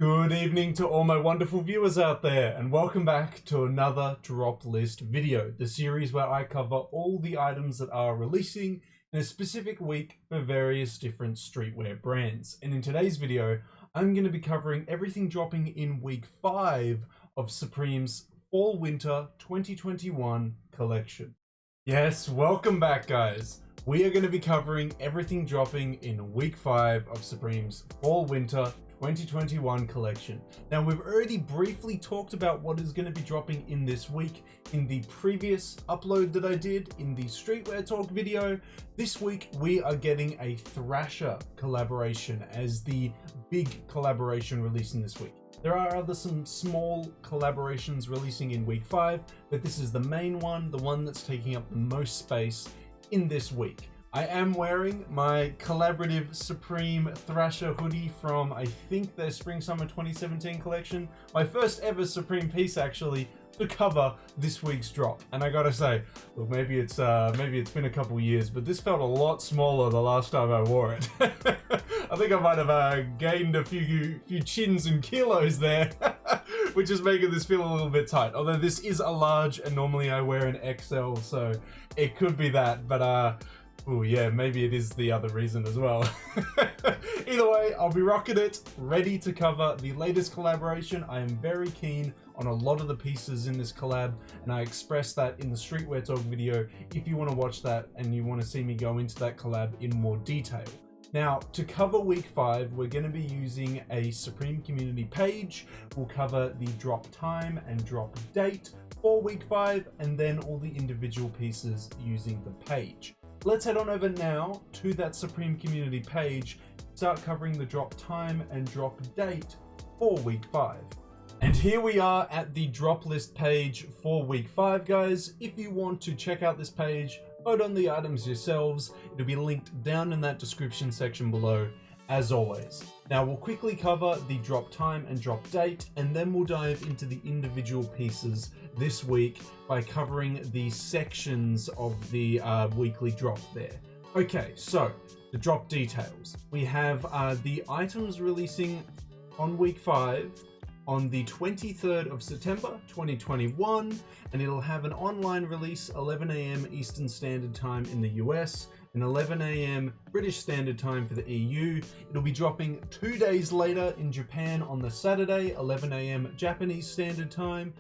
Good evening to all my wonderful viewers out there, and welcome back to another drop list video, the series where I cover all the items that are releasing in a specific week for various different streetwear brands. And in today's video, I'm going to be covering everything dropping in week 5 of Supreme's Fall/Winter 2021 collection. Yes, welcome back, guys. We are going to be covering everything dropping in week 5 of Supreme's Fall/Winter 2021 collection. Now, we've already briefly talked about what is going to be dropping in this week in the previous upload that I did in the Streetwear Talk video. This week, we are getting a Thrasher collaboration as the big collaboration releasing this week. There are some small collaborations releasing in week 5, but this is the main one, the one that's taking up the most space in this week. I am wearing my collaborative Supreme Thrasher hoodie from, I think, their Spring/Summer 2017 collection. My first ever Supreme piece, actually, to cover this week's drop. And I gotta say, look, maybe it's been a couple years, but this felt a lot smaller the last time I wore it. I think I might have gained a few chins and kilos there, which is making this feel a little bit tight. Although this is a large, and normally I wear an XL, so it could be that, but oh yeah, maybe it is the other reason as well. Either way, I'll be rocking it, ready to cover the latest collaboration. I am very keen on a lot of the pieces in this collab, and I expressed that in the Streetwear Talk video if you want to watch that and you want to see me go into that collab in more detail. Now, to cover week 5, we're going to be using a Supreme community page. We'll cover the drop time and drop date for week 5, and then all the individual pieces using the page. Let's head on over now to that Supreme community page, start covering the drop time and drop date for week 5. And here we are at the drop list page for week 5, guys. If you want to check out this page, vote on the items yourselves. It'll be linked down in that description section below, as always. Now, we'll quickly cover the drop time and drop date, and then we'll dive into the individual pieces this week by covering the sections of the weekly drop there. Okay, so the drop details. We have the items releasing on week 5 on the 23rd of September 2021, and it'll have an online release 11 AM Eastern Standard Time in the US and 11 AM British Standard Time for the EU. It'll be dropping 2 days later in Japan on the Saturday, 11 AM Japanese Standard Time.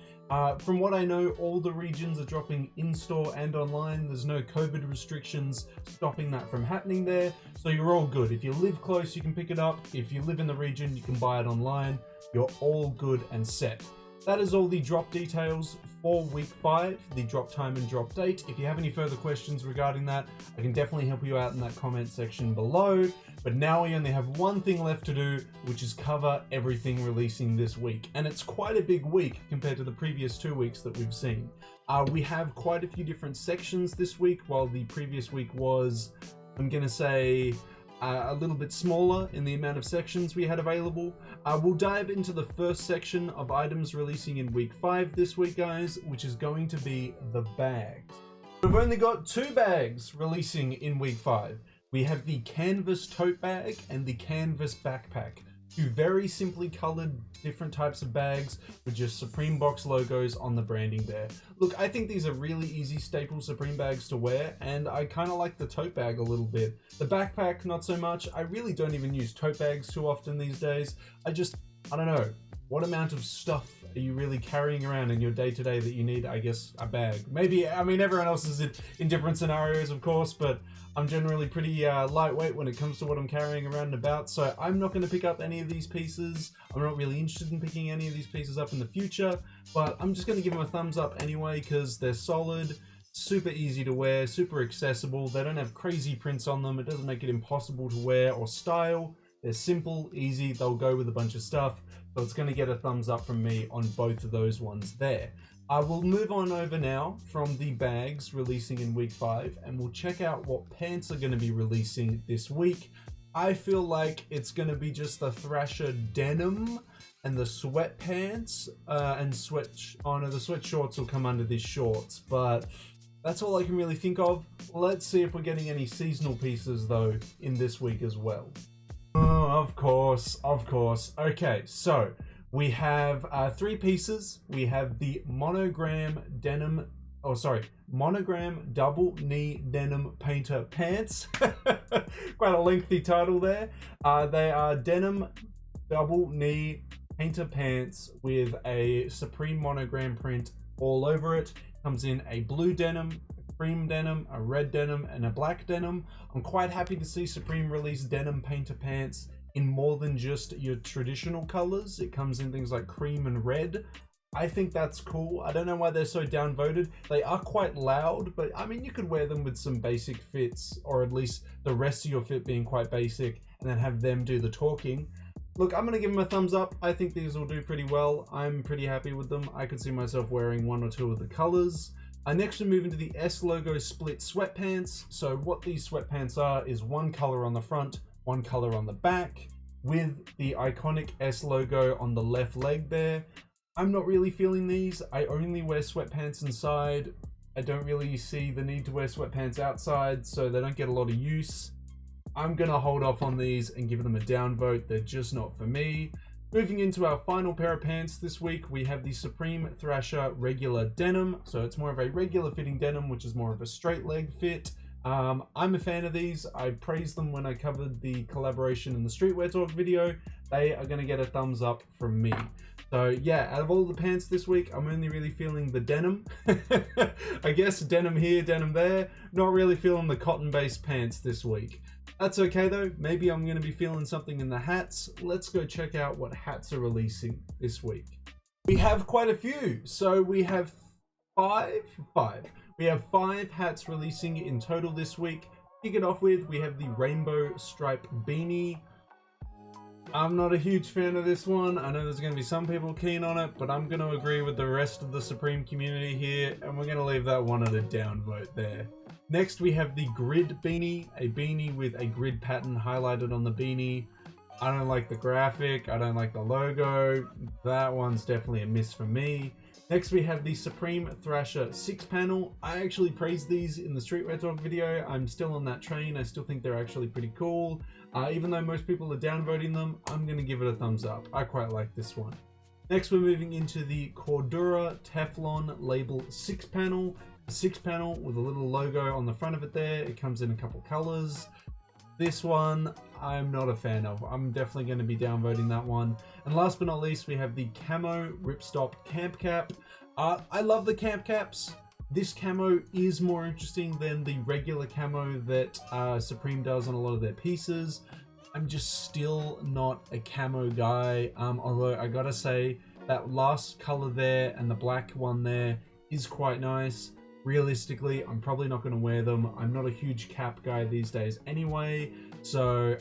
From what I know, all the regions are dropping in-store and online. There's no COVID restrictions stopping that from happening there, so you're all good. If you live close, you can pick it up. If you live in the region, you can buy it online. You're all good and set. That is all the drop details for week 5, the drop time and drop date. If you have any further questions regarding that, I can definitely help you out in that comment section below. But now we only have one thing left to do, which is cover everything releasing this week. And it's quite a big week compared to the previous 2 weeks that we've seen. We have quite a few different sections this week, while the previous week was, I'm gonna say, a little bit smaller in the amount of sections we had available. We'll dive into the first section of items releasing in week 5 this week, guys, which is going to be the bags. We've only got 2 bags releasing in week 5. We have the canvas tote bag and the canvas backpack. 2 very simply colored different types of bags with just Supreme box logos on the branding there. Look, I think these are really easy staple Supreme bags to wear, and I kind of like the tote bag a little bit. The backpack, not so much. I really don't even use tote bags too often these days. I don't know. What amount of stuff are you really carrying around in your day-to-day that you need, I guess, a bag? Maybe, I mean, everyone else is in different scenarios, of course, but I'm generally pretty lightweight when it comes to what I'm carrying around and about, so I'm not going to pick up any of these pieces. I'm not really interested in picking any of these pieces up in the future, but I'm just going to give them a thumbs up anyway because they're solid, super easy to wear, super accessible. They don't have crazy prints on them. It doesn't make it impossible to wear or style. They're simple, easy, they'll go with a bunch of stuff, so it's going to get a thumbs up from me on both of those ones there. I will move on over now from the bags releasing in week 5, and we'll check out what pants are going to be releasing this week. I feel like it's going to be just the Thrasher denim and the sweatpants, and the sweatshorts will come under these shorts, but that's all I can really think of. Let's see if we're getting any seasonal pieces though in this week as well. Of course. Okay, so we have 3 pieces. We have the monogram double knee denim painter pants. Quite a lengthy title there. They are denim double knee painter pants with a Supreme monogram print all over it. Comes in a blue denim, a cream denim, a red denim, and a black denim. I'm quite happy to see Supreme release denim painter pants in more than just your traditional colors. It comes in things like cream and red. I think that's cool. I don't know why they're so downvoted. They are quite loud, but I mean, you could wear them with some basic fits, or at least the rest of your fit being quite basic, and then have them do the talking. Look, I'm going to give them a thumbs up. I think these will do pretty well. I'm pretty happy with them. I could see myself wearing 1 or 2 of the colors. Next we move into the S logo split sweatpants. So what these sweatpants are is 1 color on the front, 1 color on the back, with the iconic S logo on the left leg there. I'm not really feeling these. I only wear sweatpants inside. I don't really see the need to wear sweatpants outside, so they don't get a lot of use. I'm gonna hold off on these and give them a downvote. They're just not for me. Moving into our final pair of pants this week, we have the Supreme Thrasher regular denim. So it's more of a regular fitting denim, which is more of a straight leg fit. I'm a fan of these. I praised them when I covered the collaboration in the Streetwear Talk video. They are gonna get a thumbs up from me. So yeah, out of all the pants this week, I'm only really feeling the denim. I guess denim here, denim there. Not really feeling the cotton-based pants this week. That's okay though, maybe I'm going to be feeling something in the hats. Let's go check out what hats are releasing this week. We have quite a few, so we have five. We have 5 hats releasing in total this week. Kick it off with, we have the rainbow stripe beanie. I'm not a huge fan of this one. I know there's going to be some people keen on it, but I'm going to agree with the rest of the Supreme community here, and we're going to leave that one at a downvote there. Next, we have the grid beanie, a beanie with a grid pattern highlighted on the beanie. I don't like the graphic. I don't like the logo. That one's definitely a miss for me. Next, we have the Supreme Thrasher 6-panel. I actually praised these in the Streetwear Talk video. I'm still on that train. I still think they're actually pretty cool. Even though most people are downvoting them, I'm going to give it a thumbs up. I quite like this one. Next, we're moving into the Cordura Teflon Label 6-panel. 6-panel with a little logo on the front of it there. It comes in a couple colors. This one I'm not a fan of. I'm definitely going to be downvoting that one. And last but not least, we have the camo ripstop camp cap. I love the camp caps. This camo is more interesting than the regular camo that Supreme does on a lot of their pieces. I'm just still not a camo guy, although I gotta say that last color there and the black one there is quite nice. Realistically, I'm probably not going to wear them. I'm not a huge cap guy these days anyway, so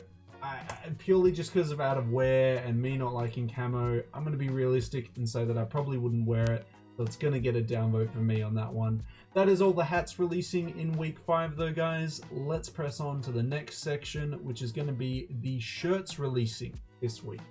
purely just because of out of wear and me not liking camo, I'm going to be realistic and say that I probably wouldn't wear it, so it's going to get a downvote for me on that one. That is all the hats releasing in week 5 though, guys. Let's press on to the next section, which is going to be the shirts releasing this week.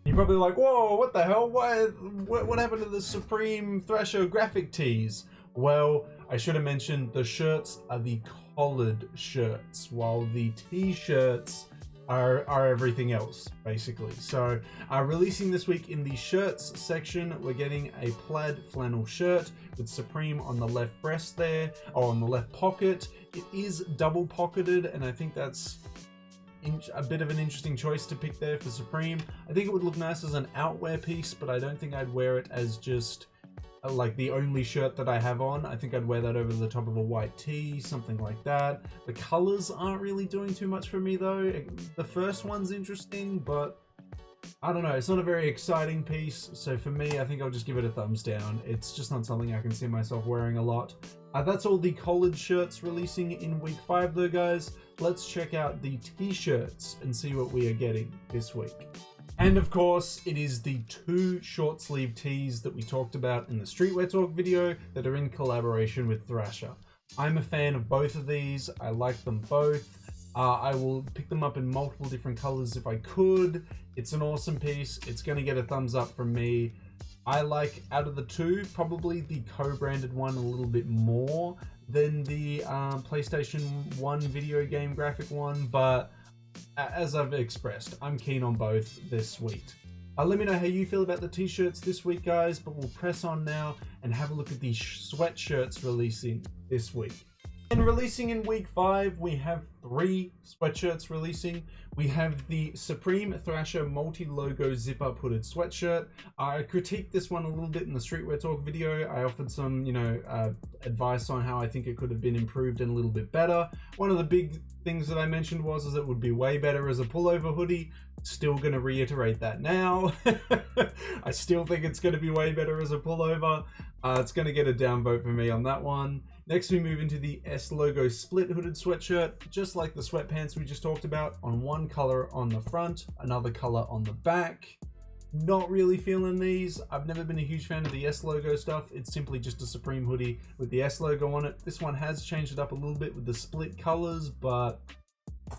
You're probably like, whoa, what the hell? What happened to the Supreme Thrasher graphic tees? Well, I should have mentioned the shirts are the collared shirts, while the t-shirts are everything else, basically. So, releasing this week in the shirts section, we're getting a plaid flannel shirt with Supreme on the left breast there, or on the left pocket. It is double pocketed, and I think that's a bit of an interesting choice to pick there for Supreme. I think it would look nice as an outwear piece, but I don't think I'd wear it as just like the only shirt that I have on. I think I'd wear that over the top of a white tee, something like that. The colors aren't really doing too much for me though. The first one's interesting, but I don't know, it's not a very exciting piece, so for me, I think I'll just give it a thumbs down. It's just not something I can see myself wearing a lot. That's all the collared shirts releasing in week 5 though, guys. Let's check out the t-shirts and see what we are getting this week. And of course, it is the 2 short sleeve tees that we talked about in the Streetwear Talk video that are in collaboration with Thrasher. I'm a fan of both of these. I like them both. I will pick them up in multiple different colors if I could. It's an awesome piece. It's going to get a thumbs up from me. I like, out of the 2, probably the co-branded one a little bit more than the PlayStation 1 video game graphic one, but as I've expressed, I'm keen on both. They're sweet. Let me know how you feel about the t-shirts this week, guys, but we'll press on now and have a look at the sweatshirts releasing this week. And releasing in week 5, we have 3 sweatshirts releasing. We have the Supreme Thrasher multi-logo zip-up hooded sweatshirt. I critiqued this one a little bit in the Streetwear Talk video. I offered some, advice on how I think it could have been improved and a little bit better. One of the big things that I mentioned was it would be way better as a pullover hoodie. Still going to reiterate that now. I still think it's going to be way better as a pullover. It's going to get a downvote for me on that one. Next, we move into the S logo split hooded sweatshirt, just like the sweatpants we just talked about, on one color on the front, another color on the back. Not really feeling these. I've never been a huge fan of the S logo stuff. It's simply just a Supreme hoodie with the S logo on it. This one has changed it up a little bit with the split colors, but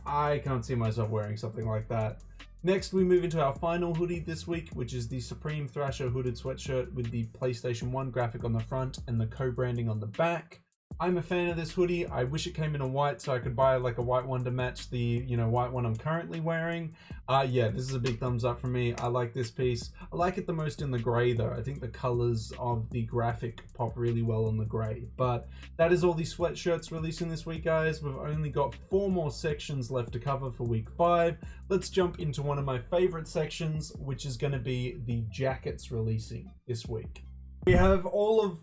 I can't see myself wearing something like that. Next, we move into our final hoodie this week, which is the Supreme Thrasher hooded sweatshirt with the PlayStation 1 graphic on the front and the co-branding on the back. I'm a fan of this hoodie. I wish it came in a white so I could buy like a white one to match the, white one I'm currently wearing. Yeah, this is a big thumbs up for me. I like this piece. I like it the most in the gray though. I think the colors of the graphic pop really well on the gray. But that is all the sweatshirts releasing this week, guys. We've only got 4 more sections left to cover for week 5. Let's jump into one of my favorite sections, which is going to be the jackets releasing this week. We have all of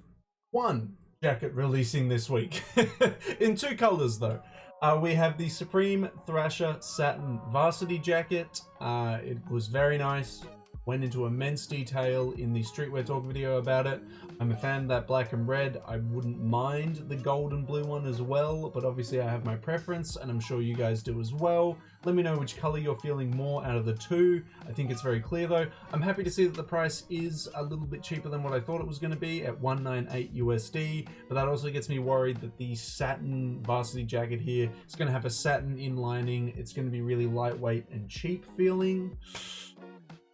1 jacket releasing this week in 2 colors though. We have the Supreme Thrasher satin varsity jacket. It was very nice, went into immense detail in the Streetwear Talk video about it. I'm a fan of that black and red. I wouldn't mind the gold and blue one as well, but obviously I have my preference and I'm sure you guys do as well. Let me know which color you're feeling more out of the 2. I think it's very clear though. I'm happy to see that the price is a little bit cheaper than what I thought it was going to be at $198 USD, but that also gets me worried that the satin varsity jacket here is going to have a satin inlining. It's going to be really lightweight and cheap feeling.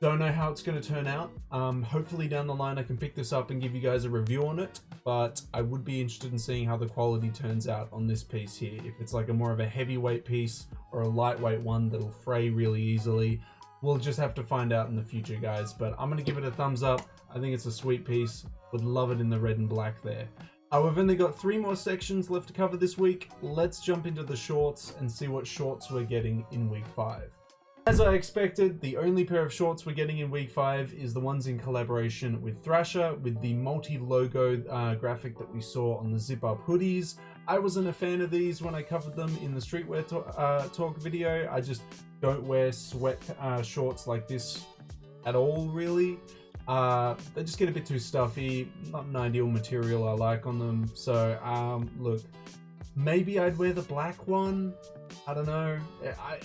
Don't know how it's going to turn out. Hopefully down the line I can pick this up and give you guys a review on it, but I would be interested in seeing how the quality turns out on this piece here. If it's like a more of a heavyweight piece or a lightweight one that'll fray really easily, we'll just have to find out in the future, guys. But I'm going to give it a thumbs up. I think it's a sweet piece. Would love it in the red and black there. We've only got 3 more sections left to cover this week. Let's jump into the shorts and see what shorts we're getting in week 5. As I expected, the only pair of shorts we're getting in week 5 is the ones in collaboration with Thrasher, with the multi-logo graphic that we saw on the zip-up hoodies. I wasn't a fan of these when I covered them in the Streetwear Talk video. I just don't wear sweat shorts like this at all, really. They just get a bit too stuffy, not an ideal material I like on them. So, look, maybe I'd wear the black one. I don't know.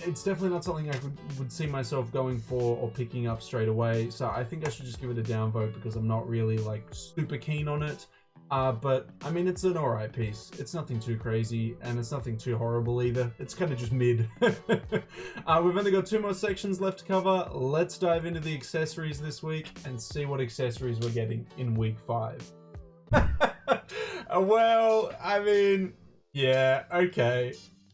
It's definitely not something I would see myself going for or picking up straight away. So I think I should just give it a downvote because I'm not really like super keen on it. But I mean, it's an alright piece. It's nothing too crazy and it's nothing too horrible either. It's kind of just mid. We've only got 2 more sections left to cover. Let's dive into the accessories this week and see what accessories we're getting in week 5. Well, I mean, yeah, okay.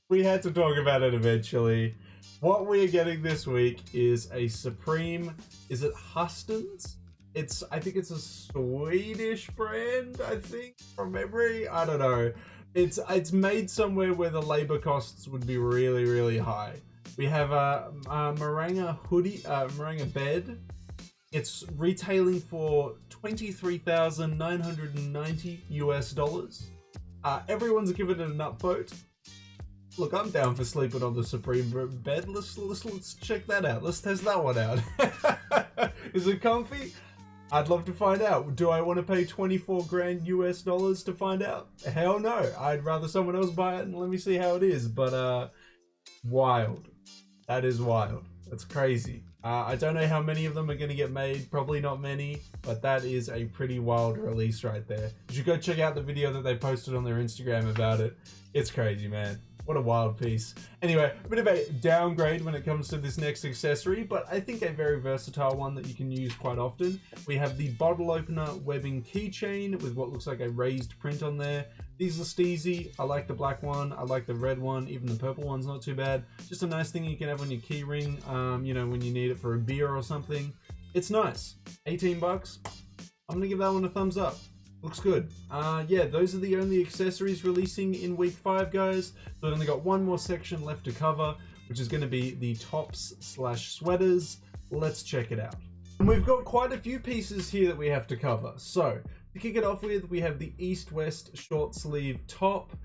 We had to talk about it eventually. What we're getting this week is a Supreme, is it Huston's? I think it's a Swedish brand, I think, from memory. I don't know. It's made somewhere where the labor costs would be really, really high. We have a Maranga hoodie, Maranga bed. It's retailing for $23,990 US. Everyone's given it an upvote. Look, I'm down for sleeping on the Supreme bed. Let's check that out. Let's test that one out. Is it comfy? I'd love to find out. Do I want to pay 24 grand US dollars to find out? Hell no. I'd rather someone else buy it and let me see how it is. But wild. That is wild. That's crazy. I don't know how many of them are going to get made. Probably not many. But that is a pretty wild release right there. You should go check out the video that they posted on their Instagram about it. It's crazy, man. What a wild piece. Anyway, a bit of a downgrade when it comes to this next accessory, but I think a very versatile one that you can use quite often. We have the bottle opener webbing keychain with what looks like a raised print on there. These are steezy. I like the black one. I like the red one. Even the purple one's not too bad. Just a nice thing you can have on your key ring, you know, when you need it for a beer or something. It's nice. 18 bucks. I'm gonna give that one a thumbs up. Looks good. Yeah, those are the only accessories releasing in week 5, guys. So I've only got one more section left to cover, which is going to be the tops/sweaters. Let's check it out. And we've got quite a few pieces here that we have to cover. So to kick it off with, we have the East-West short sleeve top.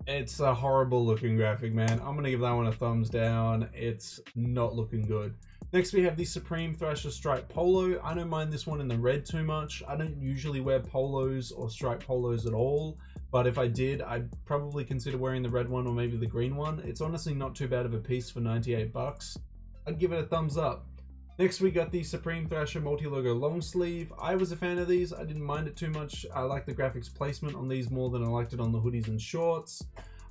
It's a horrible looking graphic, man. I'm going to give that one a thumbs down. It's not looking good. Next, we have the Supreme Thrasher Stripe Polo. I don't mind this one in the red too much. I don't usually wear polos or striped polos at all, but if I did, I'd probably consider wearing the red one or maybe the green one. It's honestly not too bad of a piece for 98 bucks. I'd give it a thumbs up. Next, we got the Supreme Thrasher Multi-Logo Long Sleeve. I was a fan of these. I didn't mind it too much. I like the graphics placement on these more than I liked it on the hoodies and shorts.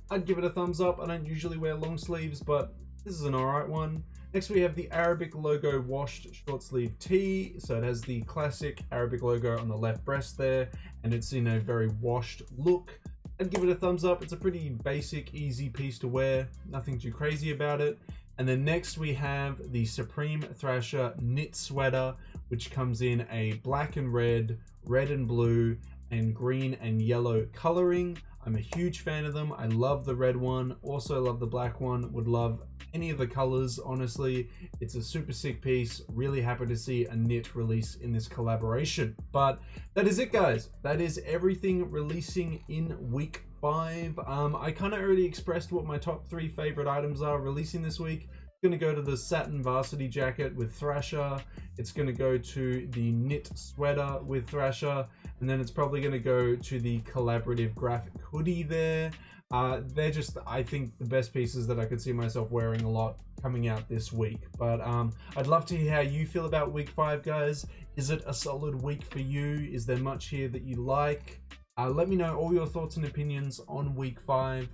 I'd give it a thumbs up. I don't usually wear long sleeves, but this is an alright one. Next, we have the Arabic logo washed short sleeve tee. So it has the classic Arabic logo on the left breast there, and it's in a very washed look. I'd give it a thumbs up. It's a pretty basic, easy piece to wear. Nothing too crazy about it. And then next we have the Supreme Thrasher knit sweater, which comes in a black and red, red and blue, and green and yellow coloring. I'm a huge fan of them. I love the red one. Also love the black one. Would love any of the colors, honestly. It's a super sick piece. Really happy to see a knit release in this collaboration. But that is it, guys. That is everything releasing in week 5. I kind of already expressed what my top 3 favorite items are releasing this week. Going to go to the satin varsity jacket with Thrasher. It's going to go to the knit sweater with Thrasher, and then it's probably going to go to the collaborative graphic hoodie there. They're just, I think, the best pieces that I could see myself wearing a lot coming out this week. But I'd love to hear how you feel about week 5, guys. Is it a solid week for you? Is there much here that you like? Let me know all your thoughts and opinions on week 5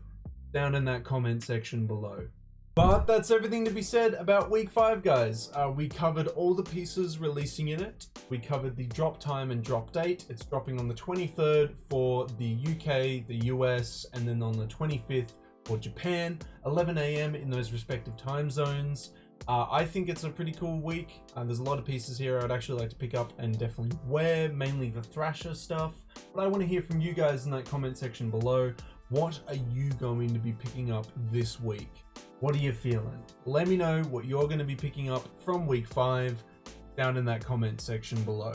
down in that comment section below. But that's everything to be said about week 5, guys. We covered all the pieces releasing in it. We covered the drop time and drop date. It's dropping on the 23rd for the UK, the US, and then on the 25th for Japan, 11 AM in those respective time zones. I think it's a pretty cool week. There's a lot of pieces here I'd actually like to pick up and definitely wear, mainly the Thrasher stuff. But I want to hear from you guys in that comment section below. What are you going to be picking up this week? What are you feeling? Let me know what you're going to be picking up from week 5 down in that comment section below.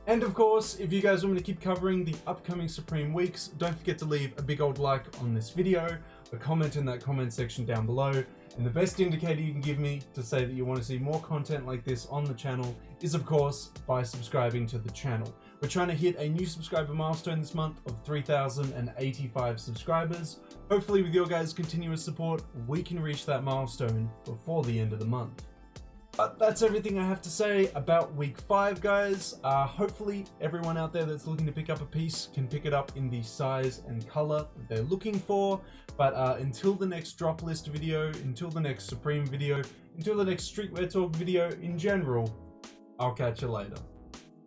And of course, if you guys want me to keep covering the upcoming Supreme weeks, don't forget to leave a big old like on this video, a comment in that comment section down below, and the best indicator you can give me to say that you want to see more content like this on the channel is, of course, by subscribing to the channel. We're trying to hit a new subscriber milestone this month of 3,085 subscribers. Hopefully with your guys' continuous support, we can reach that milestone before the end of the month. But that's everything I have to say about week 5, guys. Hopefully everyone out there that's looking to pick up a piece can pick it up in the size and color that they're looking for. But until the next drop list video, until the next Supreme video, until the next Streetwear Talk video in general, I'll catch you later.